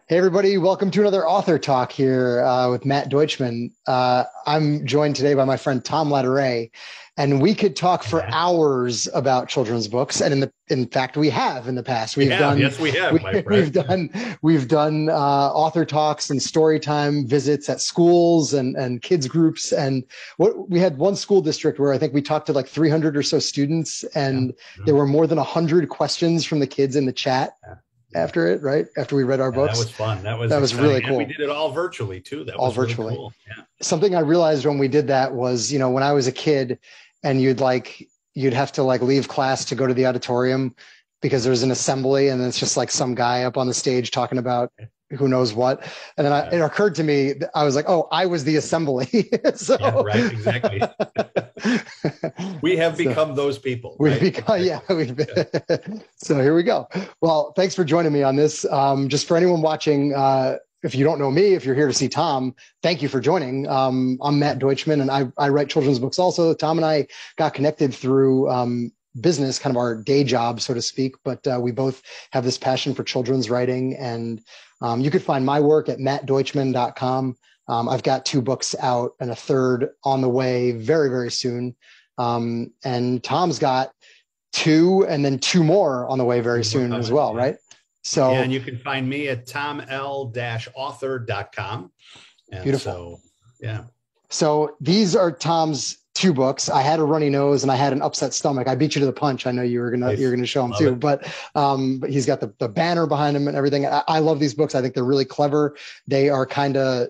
Hey, everybody, welcome to another author talk here with Matt Deutschman. I'm joined today by my friend Tom Latourette, and we could talk Hey, for Matt. hours about children's books. And in fact, we have in the past. We have, yes, we have, my friend. We've done author talks and story time visits at schools and kids groups. And we had one school district where I think we talked to like 300 or so students, Yeah, and yeah, there were more than 100 questions from the kids in the chat yeah, yeah. after it, right? After we read our Yeah, that books. was fun. That was That was really exciting, and we cool, did it all virtually too. That all was really virtually. cool. Yeah, Something I realized when we did that was, when I was a kid and you'd have to like leave class to go to the auditorium because there's an assembly and it's just like some guy up on the stage talking about who knows what. And then yeah, it occurred to me, I was like, oh, I was the assembly. yeah. so, Right, exactly. We have so become those people, we've right? become, yeah, Exactly. Yeah. so here we go. Well, thanks for joining me on this. Just for anyone watching, if you don't know me, if you're here to see Tom, thank you for joining. I'm Matt Deutschman, and I write children's books also. Tom and I got connected through business, kind of our day job, so to speak, but we both have this passion for children's writing. And you could find my work at mattdeutschman.com. I've got 2 books out and a third on the way very, very soon. And Tom's got 2 and then 2 more on the way very Two more soon as coming. well, Yeah, right? yeah. So And you can find me at toml-author.com. And beautiful. so, yeah. So these are Tom's 2 books. I Had a Runny Nose and I Had an Upset Stomach. I beat you to the punch. I know you're Nice. gonna show them Love too, it. but he's got the banner behind him and everything. I love these books. I think they're really clever. They are kind of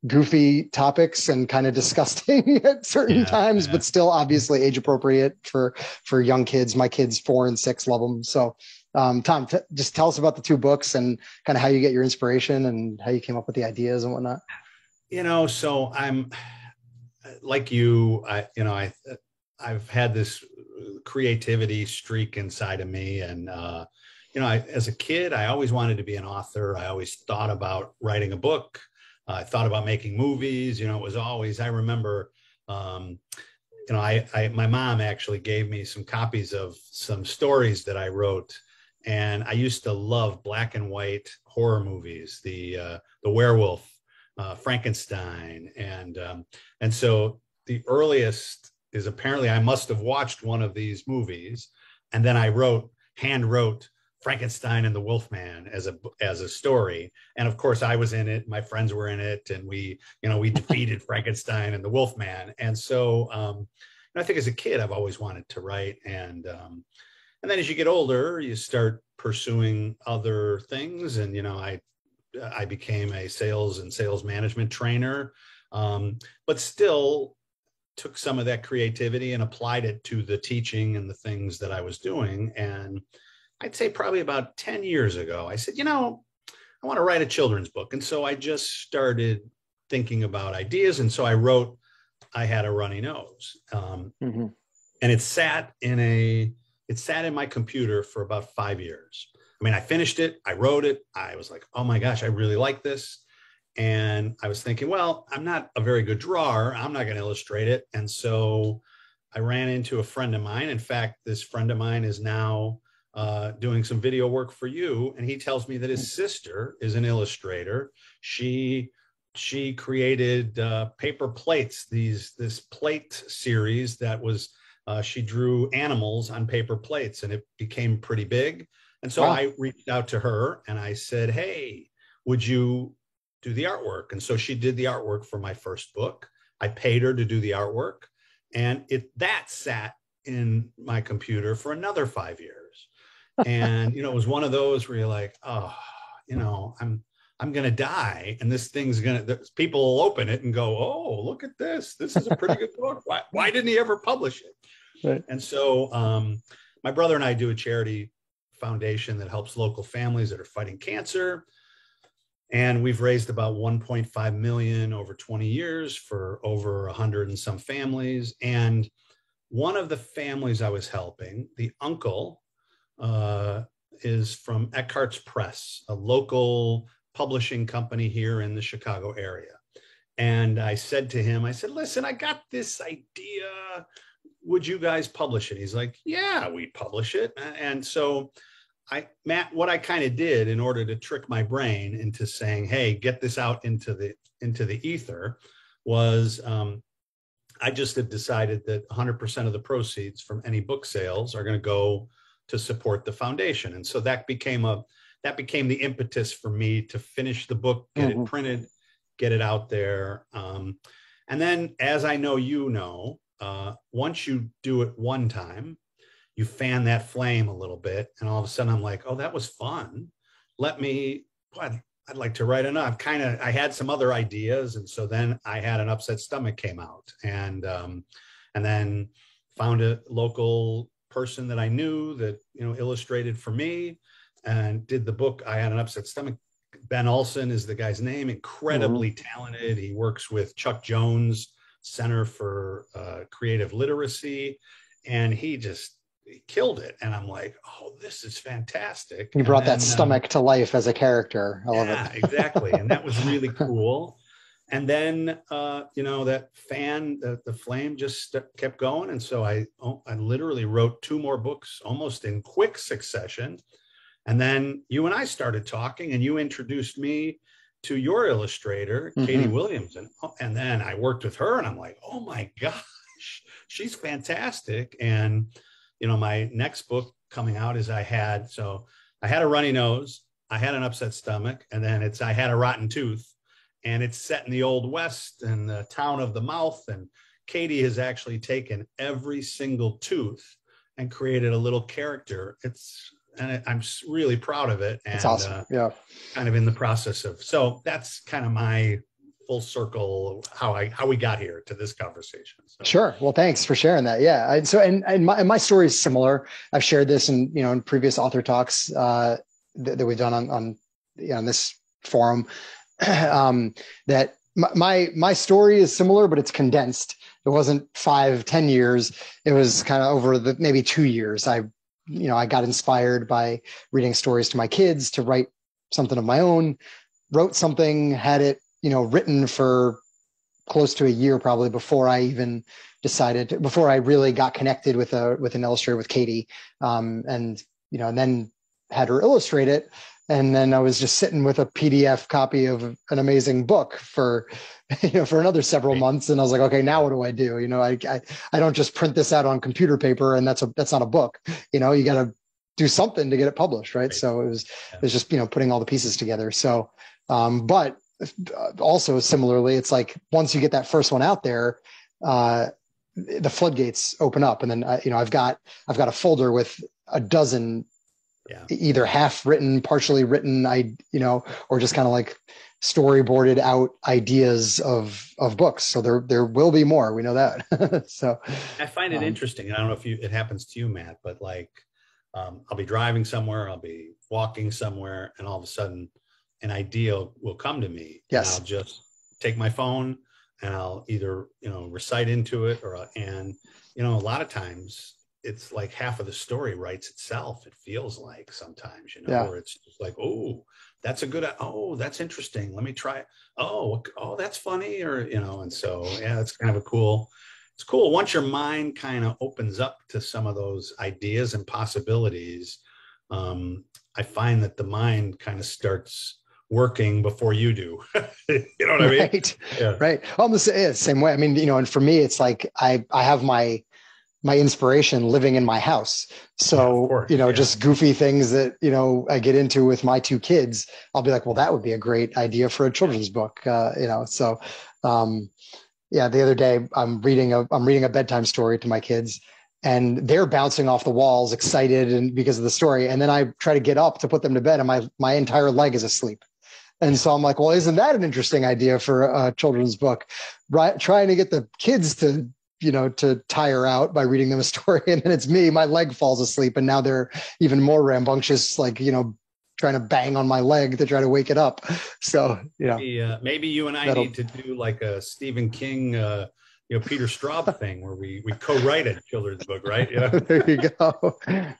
goofy topics and kind of disgusting at certain Yeah, times, yeah. but still obviously age appropriate for young kids. My kids 4 and 6 love them. So Tom, just tell us about the 2 books and kind of how you get your inspiration and how you came up with the ideas and whatnot. So I'm like you. I've had this creativity streak inside of me, and as a kid, I always wanted to be an author. I always thought about writing a book. I thought about making movies. It was always. I remember. My mom actually gave me some copies of some stories that I wrote, and I used to love black and white horror movies. The werewolf, Frankenstein, and so the earliest is apparently I must have watched one of these movies, and then I hand wrote Frankenstein and the Wolfman as a story, and of course I was in it. My friends were in it, and we defeated Frankenstein and the Wolfman. And so I think as a kid I've always wanted to write, and then as you get older, you start pursuing other things, and I became a sales management trainer, but still took some of that creativity and applied it to the teaching and the things that I was doing. And I'd say probably about 10 years ago, I said, I want to write a children's book. And so I just started thinking about ideas. And so I wrote I Had a Runny Nose. Mm-hmm. And it sat in my computer for about 5 years. I mean, I finished it, I wrote it, I was like, oh my gosh, I really like this. And I was thinking, well, I'm not a very good drawer, I'm not going to illustrate it. And so I ran into a friend of mine. In fact, this friend of mine is now doing some video work for you, and he tells me that his sister is an illustrator. She created paper plates, this plate series that was she drew animals on paper plates, and it became pretty big. And so Wow. I reached out to her and I said, hey, would you do the artwork? And so she did the artwork for my first book. I paid her to do the artwork, and that sat in my computer for another 5 years. And it was one of those where you're like, oh, I'm going to die, and this thing's people will open it and go, oh, look at this. This is a pretty good book. Why didn't he ever publish it? Right. And so my brother and I do a charity foundation that helps local families that are fighting cancer. And we've raised about 1.5 million over 20 years for over 100 and some families. And one of the families I was helping, the uncle, is from Eckhart's Press, a local publishing company here in the Chicago area. And I said to him, listen, I got this idea. Would you guys publish it? He's like, yeah, we'd publish it. And so Matt, what I kind of did in order to trick my brain into saying, hey, get this out into the ether was I just had decided that 100% of the proceeds from any book sales are going to go to support the foundation. And so that became the impetus for me to finish the book, get it printed, get it out there. And then, as I know, once you do it one time, you fan that flame a little bit, and all of a sudden I'm like, oh, that was fun. I'd like to write enough. I had some other ideas. And so then I had An Upset Stomach came out, and then found a local person that I knew that, illustrated for me and did the book. I Had An Upset Stomach. Ben Olson is the guy's name, incredibly talented. He works with Chuck Jones Center for Creative Literacy, and he killed it. And I'm like, oh, this is fantastic. You brought that stomach to life as a character. I love it. Yeah, exactly. And that was really cool. And then, that the flame just kept going. And so I literally wrote 2 more books almost in quick succession. And then you and I started talking, and you introduced me to your illustrator, Katie Williams. And then I worked with her, and I'm like, oh my gosh, she's fantastic. And, my next book coming out is I Had a Runny Nose, I Had an Upset Stomach, and then I Had a Rotten Tooth. And it's set in the Old West in the town of the Mouth. And Katie has actually taken every single tooth and created a little character. I'm really proud of it. And it's awesome. Yeah. Kind of in the process so that's kind of my full circle, how we got here to this conversation. So. Sure. Well, thanks for sharing that. Yeah. And my story is similar. I've shared this in previous author talks that we've done on this forum. That my story is similar, but it's condensed. It wasn't 5-10 years. It was kind of over maybe 2 years. I got inspired by reading stories to my kids to write something of my own, wrote something, had it, written for close to a year, probably before I even before I really got connected with an illustrator, with Katie, and then had her illustrate it. And then I was just sitting with a PDF copy of an amazing book for another several months. And I was like, okay, now what do I do? I don't just print this out on computer paper, and that's not a book. You got to do something to get it published. Right. So it was just, putting all the pieces together. So, but also similarly, it's like, once you get that first one out there, the floodgates open up. And then, I've got a folder with a dozen either half written, partially written, or just kind of like storyboarded out ideas of books. So there will be more. We know that. So I find it interesting. And I don't know if it happens to you, Matt, but I'll be driving somewhere, I'll be walking somewhere, and all of a sudden an idea will come to me. Yes. And I'll just take my phone and I'll either, recite into it, and a lot of times it's like half of the story writes itself. It feels like sometimes, or it's just like, oh, that's that's interesting. Let me try it. Oh, that's funny. Or, and so, it's kind of it's cool. Once your mind kind of opens up to some of those ideas and possibilities, I find that the mind kind of starts working before you do. You know what I mean? Right. Yeah. Right. Almost same way. I mean, and for me, it's like, I have my inspiration living in my house. So, just goofy things that, I get into with my 2 kids, I'll be like, well, that would be a great idea for a children's book. So, the other day I'm reading a bedtime story to my kids, and they're bouncing off the walls, excited and because of the story. And then I try to get up to put them to bed, and my entire leg is asleep. And so I'm like, well, isn't that an interesting idea for a children's book? Right. Trying to get the kids to tire out by reading them a story. And then it's me, my leg falls asleep. And now they're even more rambunctious, trying to bang on my leg to try to wake it up. So, maybe you and I need to do like a Stephen King, Peter Straub thing where we co-write a children's book, right? There you go.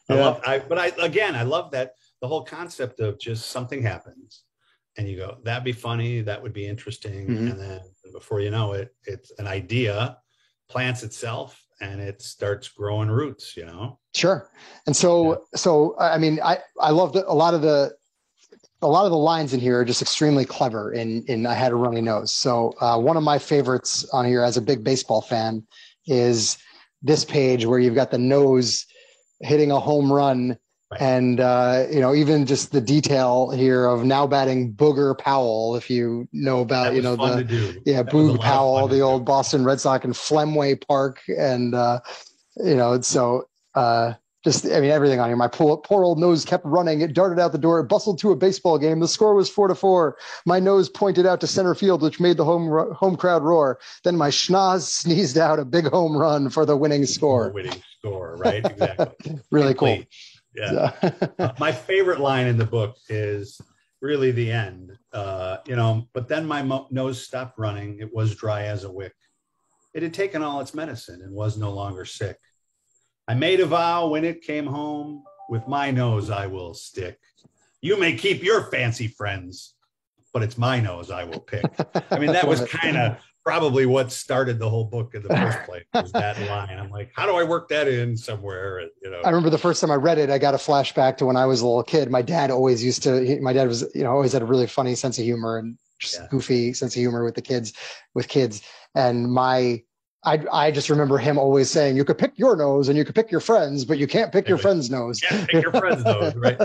I love that the whole concept of just something happens and you go, that'd be funny. That would be interesting. And then before you know it, it's an idea plants itself, and it starts growing roots, you know? Sure. And so I mean, I love a lot of the lines in here are just extremely clever in I Had a Runny Nose. So one of my favorites on here as a big baseball fan is this page where you've got the nose hitting a home run. Right. And, even just the detail here of now batting Booger Powell, if you know about, Boog Powell, the old Boston Red Sox and Fenway Park. And, everything on here. My poor old nose kept running. It darted out the door. It bustled to a baseball game. The score was 4-4. My nose pointed out to center field, which made the home crowd roar. Then my schnoz sneezed out a big home run for the winning score. Right? Exactly. Really cool. Yeah. My favorite line in the book is really the end, but then my nose stopped running. It was dry as a wick. It had taken all its medicine and was no longer sick. I made a vow when it came home, with my nose I will stick. You may keep your fancy friends, but it's my nose I will pick. I mean, that was kind of probably what started the whole book in the first place, was that line. I'm like, how do I work that in somewhere? I remember the first time I read it, I got a flashback to when I was a little kid. My dad always was, always had a really funny sense of humor and just goofy sense of humor with kids. And I just remember him always saying, you could pick your nose and you could pick your friends, but you can't pick your friend's nose. Yeah, pick your friend's nose, right?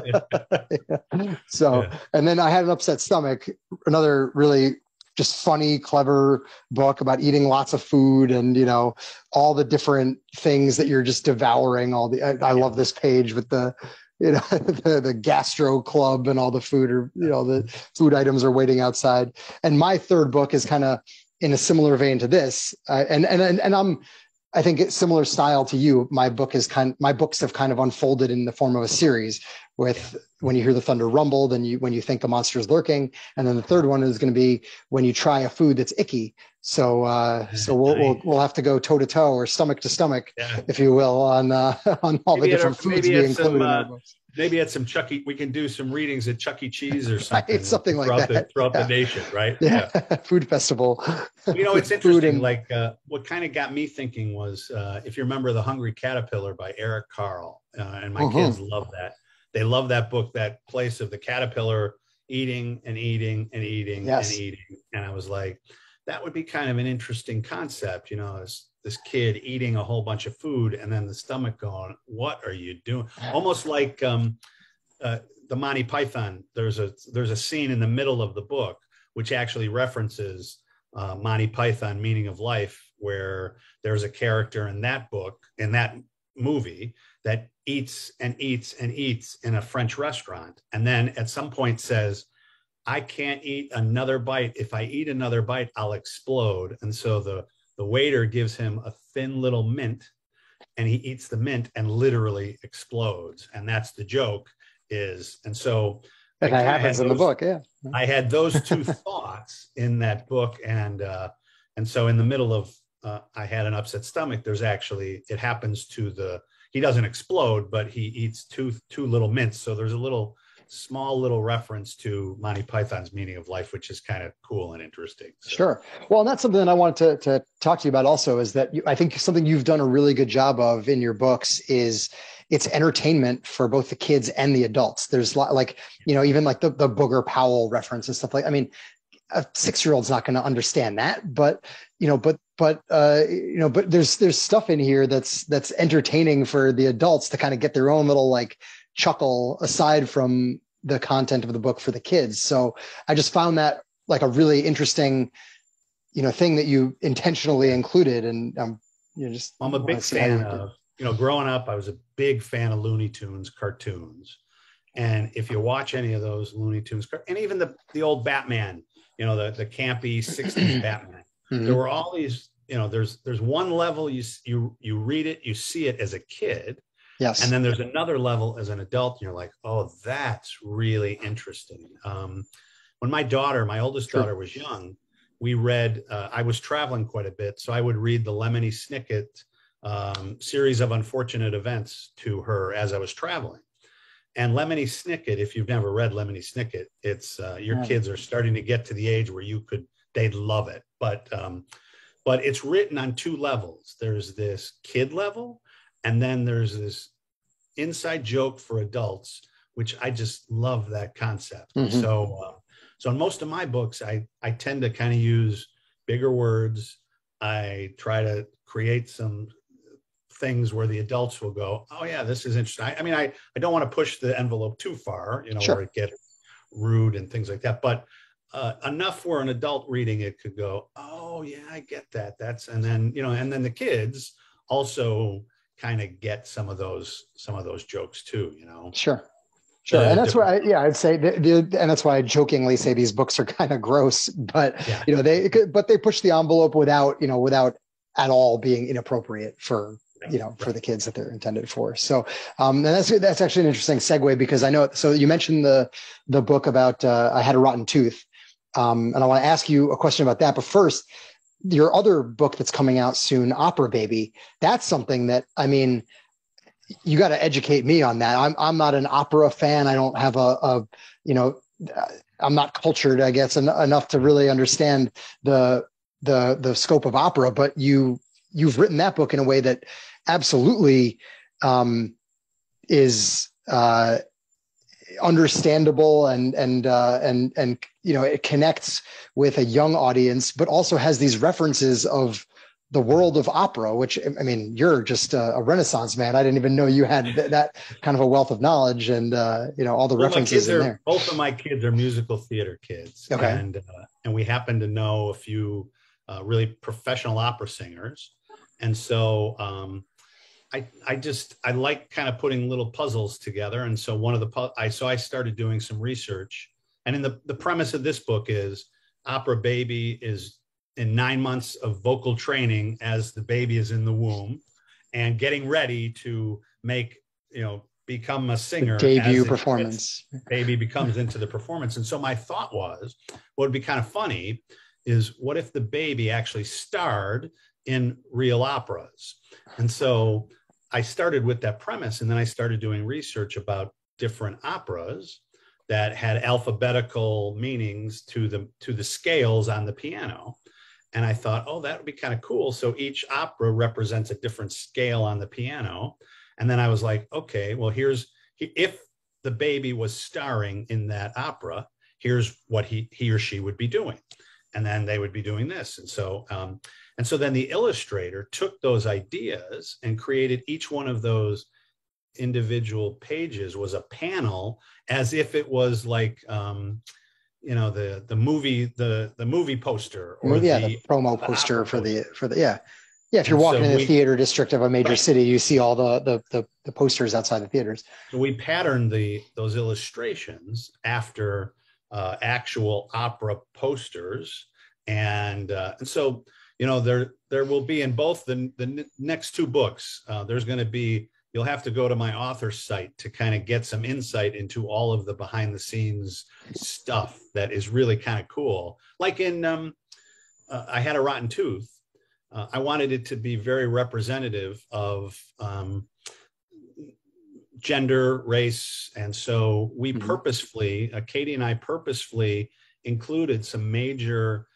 So, and then I Had an Upset Stomach, another really just funny, clever book about eating lots of food and, all the different things that you're just devouring. I love this page with the gastro club and all the food, or, the food items are waiting outside. And my third book is kind of in a similar vein to this. And I think it's similar style to you. My books have kind of unfolded in the form of a series with when you hear the thunder rumble, then when you think a monster is lurking. And then the third one is going to be when you try a food that's icky. So we'll have to go toe to toe or stomach to stomach, if you will, on all the different foods we include in our books. Maybe at some we can do some readings at Chuck E. Cheese or something. It's something like that. Throughout the nation, right? Yeah. Food festival. It's interesting. What kind of got me thinking was, if you remember The Hungry Caterpillar by Eric Carle, and my kids love that. They love that book, that place of the caterpillar eating and eating and eating and eating. And I was like, that would be kind of an interesting concept, this kid eating a whole bunch of food and then the stomach going, what are you doing? Almost like the Monty Python. There's a scene in the middle of the book which actually references Monty Python, Meaning of Life, where there's a character in that book, in that movie, that eats and eats and eats in a French restaurant. And then at some point says, I can't eat another bite. If I eat another bite, I'll explode. And so the waiter gives him a thin little mint, and he eats the mint and literally explodes. And that's the joke and so that happens in the book. Yeah. I had those two thoughts in that book. And so in the middle of I Had an Upset Stomach, there's actually, it happens to he doesn't explode, but he eats two little mints. So there's a small little reference to Monty Python's Meaning of Life, which is kind of cool and interesting. So. Sure. Well, and that's something that I wanted to talk to you about also, is that I think something you've done a really good job of in your books is it's entertainment for both the kids and the adults. There's even like the Booger Powell reference and stuff a 6-year-old's not going to understand that, but there's stuff in here that's entertaining for the adults to kind of get their own little chuckle aside from the content of the book for the kids. So I just found that a really interesting, thing that you intentionally included. And I'm a big fan of, growing up, I was a big fan of Looney Tunes cartoons. And if you watch any of those Looney Tunes, and even the old Batman, the campy 60s Batman, there were all these, there's one level you read it, you see it as a kid. Yes. And then there's another level as an adult, and you're like, oh, that's really interesting. When my oldest daughter was young, we read, I was traveling quite a bit, so I would read the Lemony Snicket series of unfortunate events to her as I was traveling. And Lemony Snicket, if you've never read Lemony Snicket, it's your kids are starting to get to the age where they'd love it. But but it's written on two levels. There's this kid level, and then there's this inside joke for adults, which I just love that concept. Mm-hmm. So in most of my books, I tend to kind of use bigger words. I try to create some things where the adults will go, oh yeah, this is interesting. I mean, I don't want to push the envelope too far, you know, Sure. where it gets rude and things like that, but enough where an adult reading it could go, oh yeah, I get that. And then the kids also kind of get some of those jokes too, you know. Sure. And that's why, I'd say, and that's why I jokingly say these books are kind of gross, but yeah. they push the envelope without at all being inappropriate for for the kids that they're intended for. So, and that's actually an interesting segue, because I know. So you mentioned the book about I Had a Rotten Tooth, and I want to ask you a question about that. But first, your other book that's coming out soon, Opera Baby. That's something that, I mean, you got to educate me on that. I'm not an opera fan. I don't have I'm not cultured, I guess, enough to really understand the scope of opera. But you've written that book in a way that absolutely is understandable, and it connects with a young audience, but also has these references of the world of opera, which, I mean, you're just a Renaissance man. I didn't even know you had that kind of a wealth of knowledge, and all the references in there. Both of my kids are musical theater kids, okay, and we happen to know a few really professional opera singers, and so I like kind of putting little puzzles together. And so I started doing some research, and in the premise of this book is Opera Baby is in 9 months of vocal training as the baby is in the womb and getting ready to become a singer. The debut performance. Baby becomes into the performance. And so my thought was, what would be kind of funny is, what if the baby actually starred in real operas? And so I started with that premise, and then I started doing research about different operas that had alphabetical meanings to the scales on the piano. And I thought, oh, that would be kind of cool. So each opera represents a different scale on the piano. And then I was like, okay, well, if the baby was starring in that opera, here's what he or she would be doing. And then they would be doing this. And so then the illustrator took those ideas and created each one of those individual pages was a panel, as if it was like, the movie poster, or the promo poster for the if you're walking in the theater district of a major city, you see all the posters outside the theaters. So we patterned those illustrations after actual opera posters, and so there will be in both the next two books. There's going to be, you'll have to go to my author's site to kind of get some insight into all of the behind the scenes stuff that is really kind of cool. Like in I Had a Rotten Tooth. I wanted it to be very representative of gender, race. And so we purposefully, Katie and I purposefully included some major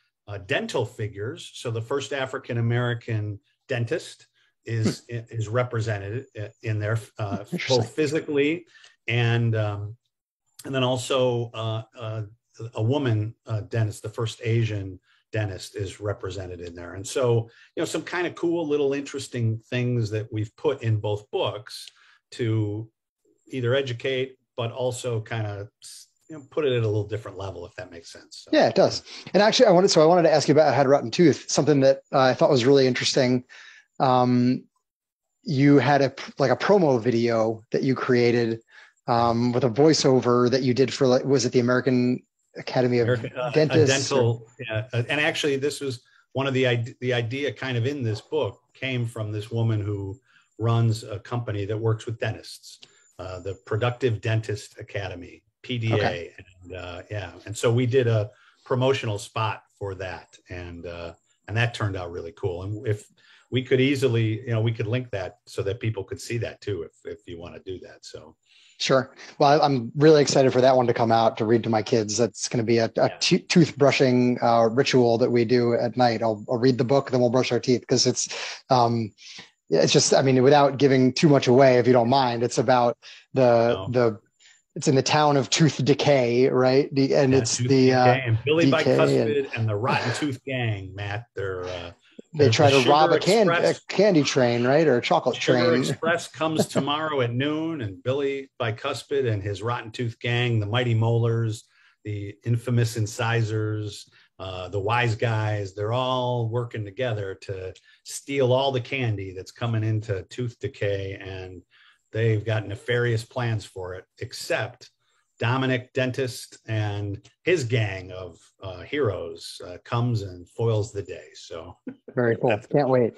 dental figures. So the first African-American dentist is represented in there, both physically and then also a woman dentist, the first Asian dentist, is represented in there. And so, some kind of cool little interesting things that we've put in both books to either educate, but also kind of put it at a little different level, if that makes sense. So. Yeah, it does. And actually, I wanted to ask you about Had a Rotten Tooth, something that I thought was really interesting. You had a promo video that you created with a voiceover that you did for, was it the American Academy of Dentists? Dental, yeah. And actually, this was one of the idea kind of in this book came from this woman who runs a company that works with dentists, the Productive Dentist Academy, PDA. Okay. And so we did a promotional spot for that, and that turned out really cool. And if we could easily, we could link that so that people could see that too, if you want to do that. So Sure. Well, I'm really excited for that one to come out to read to my kids. That's going to be a toothbrushing ritual that we do at night. I'll read the book, then we'll brush our teeth, because it's just, I mean, without giving too much away, if you don't mind, it's about it's in the town of Tooth Decay, right? It's Tooth the Decay and Billy Decay Bicuspid and the Rotten Tooth Gang, Matt. They try to rob a Express. candy train, right? Or a chocolate Sugar train. Express comes tomorrow at noon, and Billy Bicuspid and his Rotten Tooth Gang, the Mighty Molars, the infamous Incisors, the Wise Guys, they're all working together to steal all the candy that's coming into Tooth Decay, and they've got nefarious plans for it, except Dominic Dentist and his gang of heroes comes and foils the day. So very cool. Can't wait.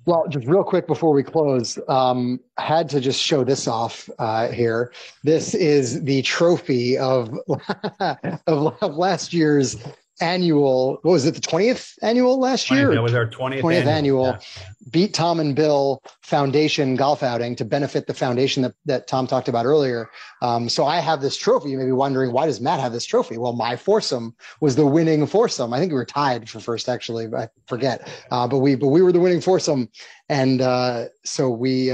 Well, just real quick before we close, had to just show this off here. This is the trophy of last year's annual. What was it? The 20th annual last year? That was our 20th annual. Yeah. Beat Tom and Bill Foundation golf outing to benefit the foundation that Tom talked about earlier. So I have this trophy. You may be wondering, why does Matt have this trophy? Well, my foursome was the winning foursome. I think we were tied for first, actually. I forget. But we were the winning foursome, and so we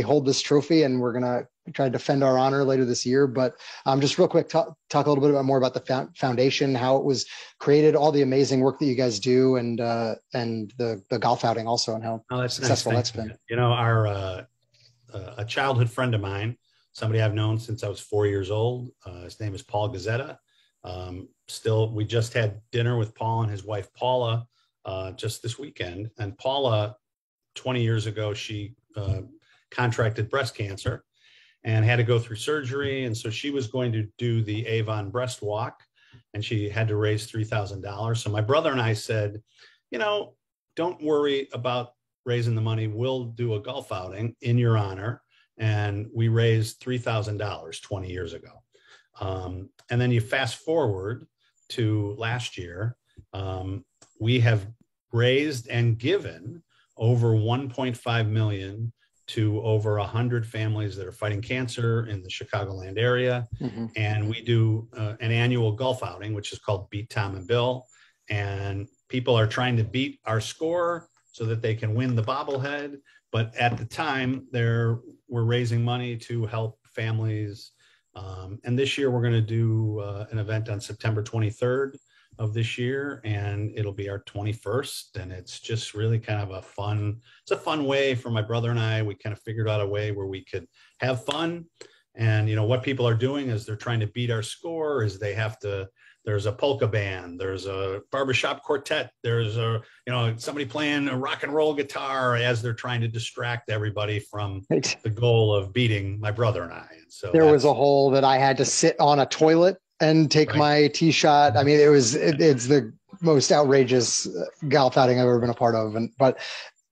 hold this trophy, and we're gonna try to defend our honor later this year. But just real quick, talk a little bit more about the foundation, how it was created, all the amazing work that you guys do, and the golf outing also, and how successful that's been. You know, a childhood friend of mine, somebody I've known since I was 4 years old. His name is Paul Gazzetta. We just had dinner with Paul and his wife Paula just this weekend. And Paula, 20 years ago, she contracted breast cancer and had to go through surgery. And so she was going to do the Avon breast walk, and she had to raise $3,000. So my brother and I said, don't worry about raising the money. We'll do a golf outing in your honor. And we raised $3,000 20 years ago. And then you fast forward to last year, we have raised and given over 1.5 million to over 100 families that are fighting cancer in the Chicagoland area. Mm-hmm. And we do an annual golf outing, which is called Beat Tom and Bill. And people are trying to beat our score so that they can win the bobblehead. But at the time, we're raising money to help families. And this year, we're going to do an event on September 23rd of this year, and it'll be our 21st. And it's just really kind of a fun way for my brother and I. We kind of figured out a way where we could have fun. And, what people are doing is they're trying to beat our score, is there's a polka band, there's a barbershop quartet, there's somebody playing a rock and roll guitar as they're trying to distract everybody from the goal of beating my brother and I. And so there was a hole that I had to sit on a toilet and take my tee shot. I mean, it's the most outrageous golf outing I've ever been a part of. And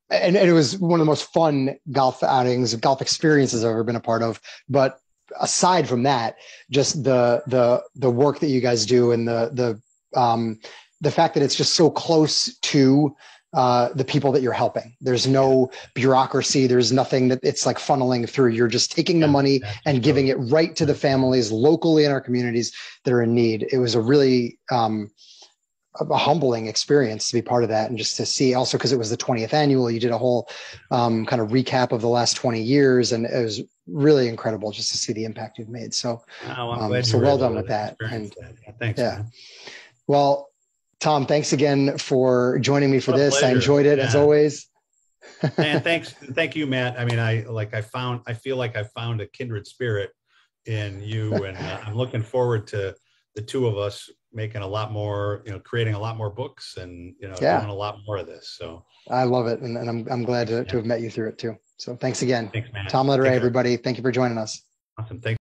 it was one of the most fun golf outings, golf experiences I've ever been a part of. But aside from that, just the work that you guys do, and the fact that it's just so close to the people that you're helping. There's no bureaucracy. There's nothing that it's like funneling through. You're just taking the money and giving it right to the families locally in our communities that are in need. It was a really a humbling experience to be part of that, and just to see, also because it was the 20th annual, you did a whole kind of recap of the last 20 years, and it was really incredible just to see the impact you've made. So, so well done with that. And thanks. Yeah. Man. Well, Tom, thanks again for joining me for this. I enjoyed it as always. And thank you, Matt. I mean, I feel like I found a kindred spirit in you, and I'm looking forward to the two of us making a lot more, creating a lot more books, and doing a lot more of this. So I love it, and I'm glad to have met you through it too. So thanks again. Thanks, Matt. Tom Latourette, everybody. Thank you for joining us. Awesome. Thanks.